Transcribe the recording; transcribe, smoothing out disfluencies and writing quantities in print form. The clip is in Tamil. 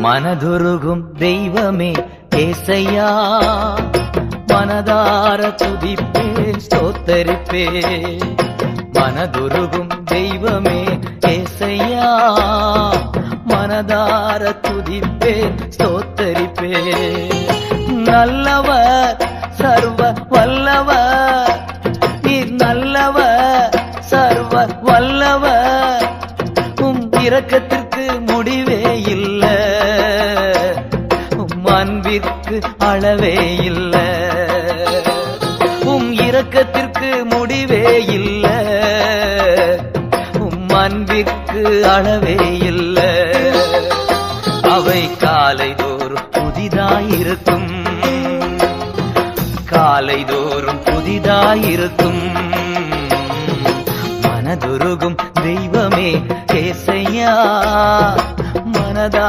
மனதுருகும் தெய்வமே ஏசையா, மனதார துதிப்பேன் ஸ்தோத்தரிப்பேன். மனதுருகும் தெய்வமே ஏசையா, மனதார துதிப்பேன் ஸ்தோத்தரிப்பேன். நல்லவர் சர்வ வல்லவர், நீர் நல்லவர் சர்வ வல்லவர். உம் இரக்கத்திற்கு முடிவே இல்ல, உம் அன்பிற்கு அளவே இல்ல. உம் இரக்கத்திற்கு முடிவே இல்ல, உம் அன்பிற்கு அளவே இல்ல. அவை காலைதோறும் புதிதாயிருக்கும், காலைதோறும் புதிதாயிருக்கும். மனதுருகும் தெய்வமே ஏசையா, மனதா